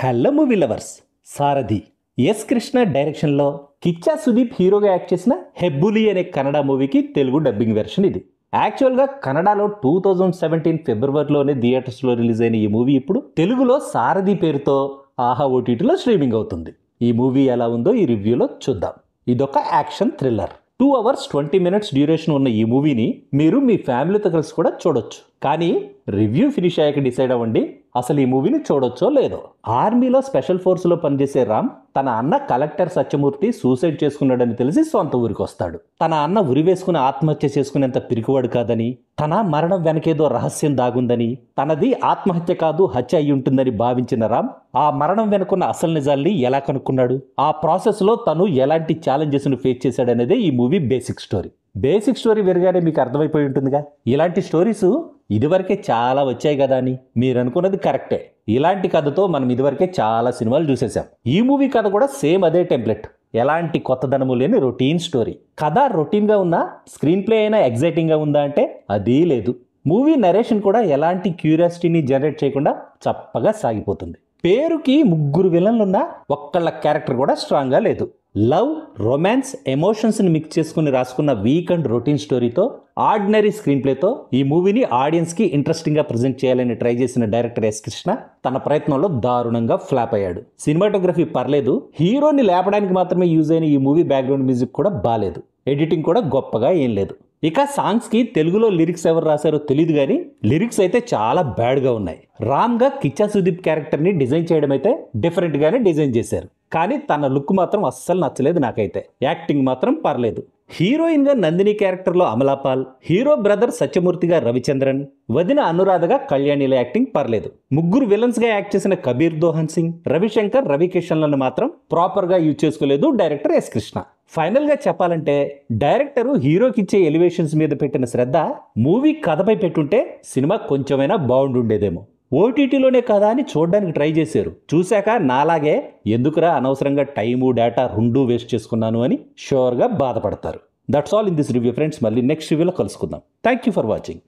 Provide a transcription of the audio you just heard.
Hello movie lovers. Sarathi S Krishna డైరెక్షన్లో కిచ్చా సుదీప్ హీరోగా act చేసిన హెబ్బులి అనే కన్నడ మూవీకి తెలుగు డబ్బింగ్ వెర్షన్ ఇది. యాక్చువల్గా కన్నడలో 2017 ఫిబ్రవరిలోనే థియేటర్స్లో రిలీజ్ అయిన ఈ మూవీ ఇప్పుడు తెలుగులో సారథి పేరుతో ఆహా ఓటీటీలో స్ట్రీమింగ్ అవుతుంది. ఈ మూవీ ఎలా ఉందో ఈ రివ్యూలో చూద్దాం. ఇదొక action thriller. 2 hours 20 minutes duration ఉన్న ఈ మూవీని మీరు మీ ఫ్యామిలీతో కలిసి కూడా చూడొచ్చు. కానీ రివ్యూ ఫినిష్ అయ్యాక డిసైడ్ అవ్వండి అసలు ఈ మూవీని చూడొచ్చో లేదో. ఆర్మీలో స్పెషల్ ఫోర్స్లో పనిచేసే రామ్ తన అన్న కలెక్టర్ సత్యమూర్తి సూసైడ్ చేసుకున్నాడని తెలిసి సొంత ఊరికి వస్తాడు. తన అన్న ఉరివేసుకుని ఆత్మహత్య చేసుకునేంత పిరికివాడు కాదని, తన మరణం వెనకేదో రహస్యం దాగుందని, తనది ఆత్మహత్య కాదు హత్య అయి ఉంటుందని భావించిన రామ్ ఆ మరణం వెనుకున్న అసలు నిజాల్ని ఎలా కనుక్కున్నాడు, ఆ ప్రాసెస్లో తను ఎలాంటి ఛాలెంజెస్ను ఫేస్ చేశాడనేదే ఈ movie basic story. Basic story విరగానే మీకు అర్థమైపోయి ఉంటుందిగా, ఇలాంటి స్టోరీస్ ఇదివరకే చాలా వచ్చాయి కదా అని. మీరు అనుకున్నది కరెక్టే. ఇలాంటి కథతో మనం ఇదివరకే చాలా సినిమాలు చూసేసాం. ఈ మూవీ కథ కూడా సేమ్ అదే టెంప్లెట్. ఎలాంటి కొత్తదనము లేని రొటీన్ స్టోరీ. కథ రొటీన్గా ఉన్నా స్క్రీన్ ప్లే అయినా ఎగ్జైటింగ్గా ఉందా అంటే అదీ లేదు. మూవీ నరేషన్ కూడా ఎలాంటి క్యూరియాసిటీని జనరేట్ చేయకుండా చప్పగా సాగిపోతుంది. పేరుకి 3 విలన్లున్నా ఒక్కళ్ళ క్యారెక్టర్ కూడా స్ట్రాంగ్గా లేదు. లవ్, రొమాన్స్, ఎమోషన్స్ని మిక్స్ చేసుకుని రాసుకున్న వీక్ అండ్ రొటీన్ స్టోరీతో, ఆర్డినరీ స్క్రీన్ ప్లేతో ఈ మూవీని ఆడియన్స్కి ఇంట్రెస్టింగ్గా ప్రజెంట్ చేయాలని ట్రై చేసిన డైరెక్టర్ ఎస్ కృష్ణ తన ప్రయత్నంలో దారుణంగా ఫ్లాప్ అయ్యాడు. సినిమాటోగ్రఫీ పర్లేదు, హీరోని లేపడానికి మాత్రమే యూజ్ అయిన ఈ మూవీ బ్యాక్గ్రౌండ్ మ్యూజిక్ కూడా బాలేదు. ఎడిటింగ్ కూడా గొప్పగా ఏం లేదు. ఇక సాంగ్స్కి తెలుగులో లిరిక్స్ ఎవరు రాశారో తెలియదు కానీ లిరిక్స్ అయితే చాలా బ్యాడ్గా ఉన్నాయి. రామ్గా కిచ్చా సుదీప్ క్యారెక్టర్ని డిజైన్ చేయడం అయితే డిఫరెంట్గానే డిజైన్ చేశారు. కానీ తన లుక్ మాత్రం అస్సలు నచ్చలేదు నాకైతే. యాక్టింగ్ మాత్రం పర్లేదు. హీరోయిన్గా నందిని క్యారెక్టర్లో అమలాపాల్, హీరో బ్రదర్ సత్యమూర్తిగా రవిచంద్రన్, వదిన అనురాధగా కళ్యాణిల యాక్టింగ్ పర్లేదు. 3 విలన్స్గా యాక్ట్ చేసిన కబీర్ దోహన్ సింగ్, రవిశంకర్, రవికిషన్లను మాత్రం ప్రాపర్గా యూజ్ చేసుకోలేదు డైరెక్టర్ ఎస్ కృష్ణ. ఫైనల్గా చెప్పాలంటే డైరెక్టరు హీరోకి ఇచ్చే ఎలివేషన్స్ మీద పెట్టిన శ్రద్ధ మూవీ కథపై పెట్టుంటే సినిమా కొంచెమైనా బాగుండుండేదేమో. ఓటీటీలోనే కదా అని చూడడానికి ట్రై చేశారు. చూశాక నాలాగే ఎందుకురా అనవసరంగా టైము డేటా 2 వేస్ట్ చేసుకున్నాను అని షూర్గా బాధపడతారు. That's all in this review friends. మళ్ళీ నెక్స్ట్ రివ్యూలో కలుసుకుందాం. Thank you for watching.